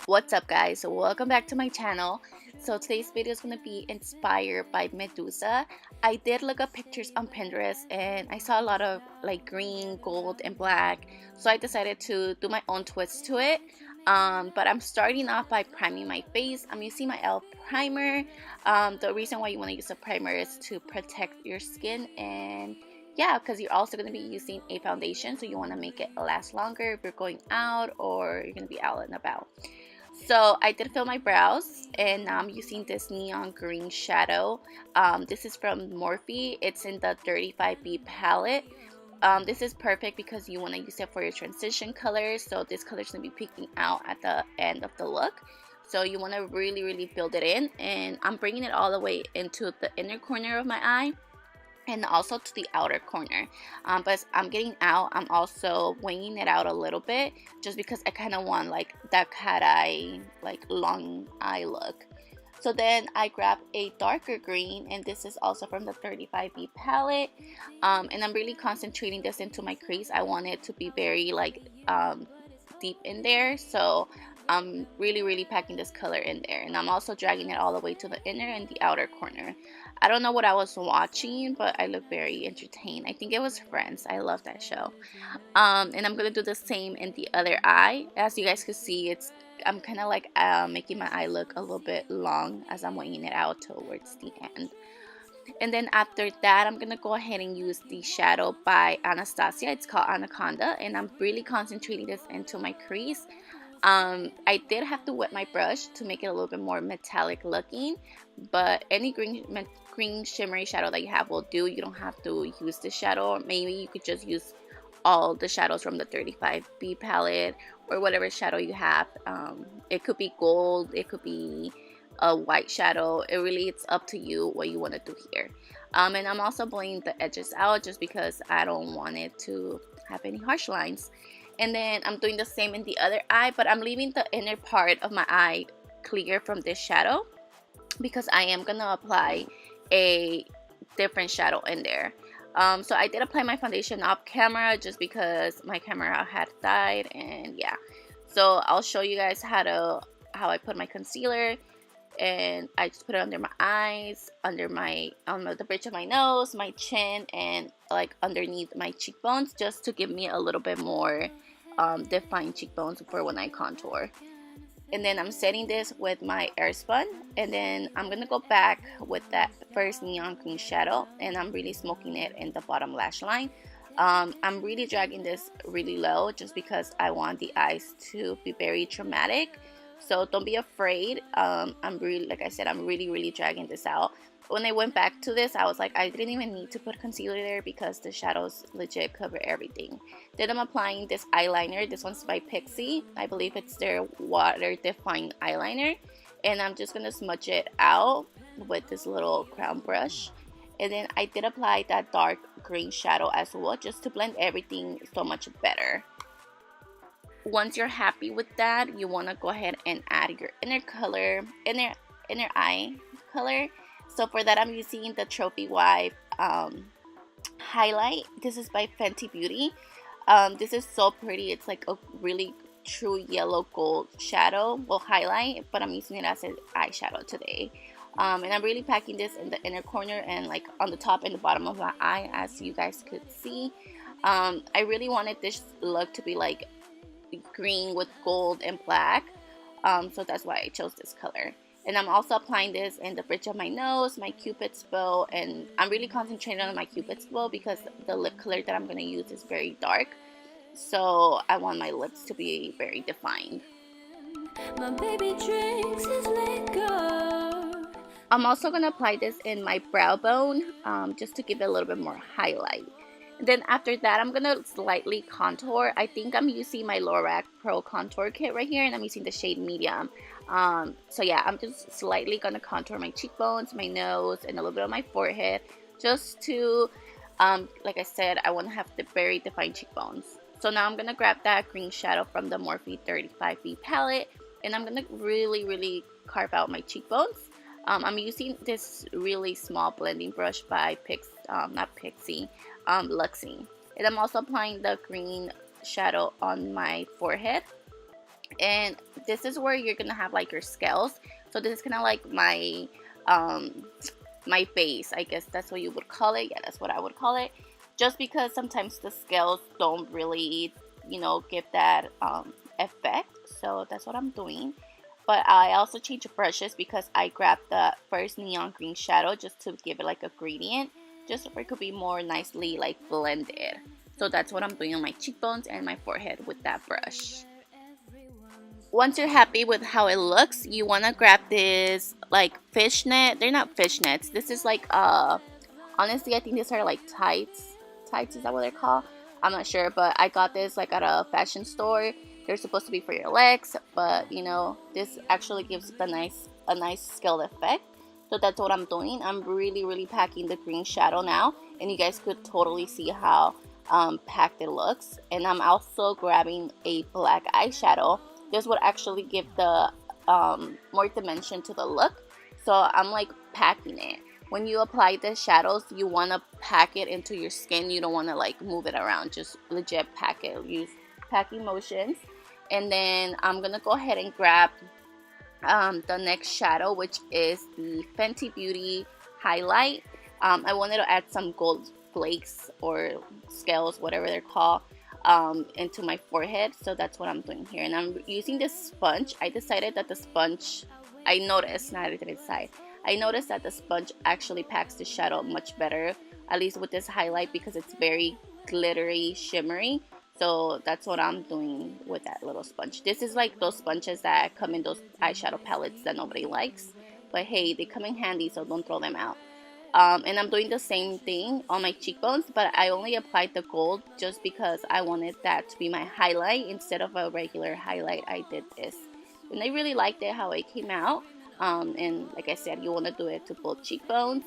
What's up, guys? Welcome back to my channel. So today's video is going to be inspired by Medusa. I did look up pictures on Pinterest and I saw a lot of like green, gold, and black, so I decided to do my own twist to it. But I'm starting off by priming my face. I'm using my e.l.f. primer. The reason why you want to use a primer is to protect your skin, and yeah, because you're also going to be using a foundation, so you want to make it last longer if you're going out or you're going to be out and about. So I did fill my brows, and now I'm using this neon green shadow. This is from Morphe. It's in the 35B palette. This is perfect because you want to use it for your transition colors. So this color is going to be peeking out at the end of the look. So you want to really build it in. And I'm bringing it all the way into the inner corner of my eye, and also to the outer corner. But as I'm getting out, I'm also winging it out a little bit, just because I kind of want like that cat eye, like long eye look. So then I grab a darker green, and this is also from the 35B palette, and I'm really concentrating this into my crease. I want it to be very like deep in there, so I'm really packing this color in there, and I'm also dragging it all the way to the inner and the outer corner. I don't know what I was watching, but I look very entertained. I think it was Friends. I love that show. And I'm gonna do the same in the other eye. As you guys can see, I'm kind of like making my eye look a little bit long as I'm winging it out towards the end. And then after that, I'm gonna go ahead and use the shadow by Anastasia. It's called Anaconda, and I'm really concentrating this into my crease. I did have to wet my brush to make it a little bit more metallic looking, but any green shimmery shadow that you have will do. You don't have to use this shadow. Maybe you could just use all the shadows from the 35B palette or whatever shadow you have. It could be gold, it could be a white shadow. It's up to you what you want to do here. And I'm also blending the edges out just because I don't want it to have any harsh lines. And then I'm doing the same in the other eye, but I'm leaving the inner part of my eye clear from this shadow because I am gonna apply a different shadow in there. So I did apply my foundation off camera just because my camera had died, and yeah. So I'll show you guys how I put my concealer, and I just put it under my eyes, under the bridge of my nose, my chin, and like underneath my cheekbones, just to give me a little bit more defined cheekbones for when I contour. And then I'm setting this with my Airspun, and then I'm gonna go back with that first neon green shadow, and I'm really smoking it in the bottom lash line. I'm really dragging this really low just because I want the eyes to be very dramatic. So don't be afraid. Like I said, I'm really dragging this out. When I went back to this, I was like, I didn't even need to put concealer there because the shadows legit cover everything. Then I'm applying this eyeliner. This one's by Pixie. I believe it's their water defined eyeliner. And I'm just going to smudge it out with this little crown brush. And then I did apply that dark green shadow as well, just to blend everything so much better. Once you're happy with that, you want to go ahead and add your inner eye color. So for that, I'm using the Trophy Wife highlight. This is by Fenty Beauty. This is so pretty. It's like a really true yellow gold shadow, well, highlight, but I'm using it as an eyeshadow today. And I'm really packing this in the inner corner and like on the top and the bottom of my eye, as you guys could see. I really wanted this look to be like green with gold and black, so that's why I chose this color. And I'm also applying this in the bridge of my nose, my cupid's bow, and I'm really concentrating on my cupid's bow because the lip color that I'm going to use is very dark, so I want my lips to be very defined. My baby drinks his liquor. I'm also going to apply this in my brow bone, just to give it a little bit more highlight. And then after that, I'm going to slightly contour. I think I'm using my Lorac Pro Contour Kit right here, and I'm using the shade Medium. So yeah, I'm just slightly going to contour my cheekbones, my nose, and a little bit of my forehead, just to, like I said, I want to have the very defined cheekbones. So now I'm going to grab that green shadow from the Morphe 35B palette, and I'm going to really carve out my cheekbones. I'm using this really small blending brush by Luxie. And I'm also applying the green shadow on my forehead. And this is where you're gonna have like your scales. So this is kind of like my base, I guess that's what you would call it. Yeah, that's what I would call it, just because sometimes the scales don't really, you know, give that effect. So that's what I'm doing. But I also changed brushes because I grabbed the first neon green shadow just to give it like a gradient, just so it could be more nicely like blended. So that's what I'm doing on my cheekbones and my forehead with that brush. Once you're happy with how it looks, you want to grab this like fishnet. They're not fishnets. This is like honestly, I think these are like tights. Tights, is that what they're called? I'm not sure, but I got this like at a fashion store. They're supposed to be for your legs, but you know, this actually gives a nice scaled effect. So that's what I'm doing. I'm really packing the green shadow now, and you guys could totally see how packed it looks. And I'm also grabbing a black eyeshadow. This would actually give the more dimension to the look. So I'm like packing it. When you apply the shadows, you want to pack it into your skin. You don't want to like move it around. Just legit pack it. Use packing motions. And then I'm gonna go ahead and grab the next shadow, which is the Fenty Beauty highlight. I wanted to add some gold flakes or scales, whatever they're called, into my forehead. So that's what I'm doing here. And I'm using this sponge. I decided that the sponge, I noticed that the sponge actually packs the shadow much better, at least with this highlight, because it's very glittery, shimmery. So that's what I'm doing with that little sponge. This is like those sponges that come in those eyeshadow palettes that nobody likes, but hey, they come in handy, so don't throw them out. And I'm doing the same thing on my cheekbones, but I only applied the gold just because I wanted that to be my highlight instead of a regular highlight. I did this, and I really liked it how it came out. And like I said, you want to do it to both cheekbones.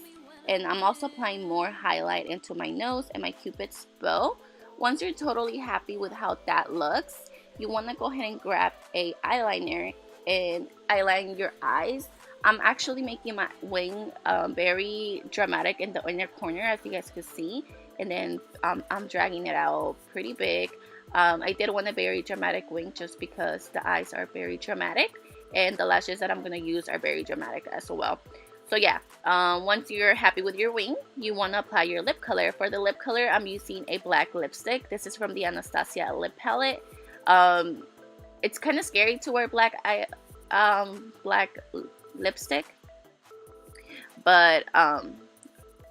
And I'm also applying more highlight into my nose and my cupid's bow. Once you're totally happy with how that looks, you want to go ahead and grab a eyeliner and eyeline your eyes. I'm actually making my wing very dramatic in the inner corner, as you guys can see. And then I'm dragging it out pretty big. I did want a very dramatic wing just because the eyes are very dramatic. And the lashes that I'm going to use are very dramatic as well. So yeah, once you're happy with your wing, you want to apply your lip color. For the lip color, I'm using a black lipstick. This is from the Anastasia lip palette. It's kind of scary to wear black lipstick, but I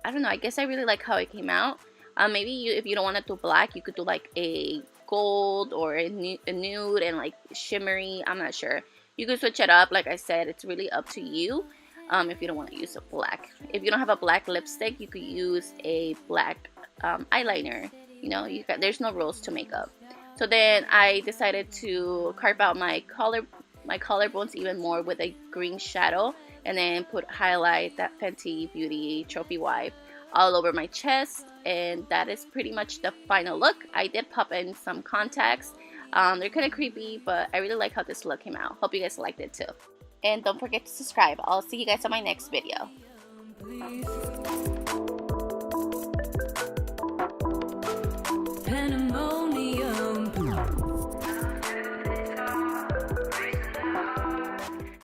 don't know, I guess I really like how it came out. Maybe if you don't want to do black, you could do like a gold or a nude and like shimmery. I'm not sure. You could switch it up. Like I said, it's really up to you. If you don't want to use a black. If you don't have a black lipstick, you could use a black eyeliner. You know, there's no rules to makeup. So then I decided to carve out my collarbones even more with a green shadow, and then highlight that Fenty Beauty Trophy Wipe all over my chest. And that is pretty much the final look. I did pop in some contacts. They're kind of creepy, but I really like how this look came out. Hope you guys liked it too. And don't forget to subscribe. I'll see you guys on my next video. Please.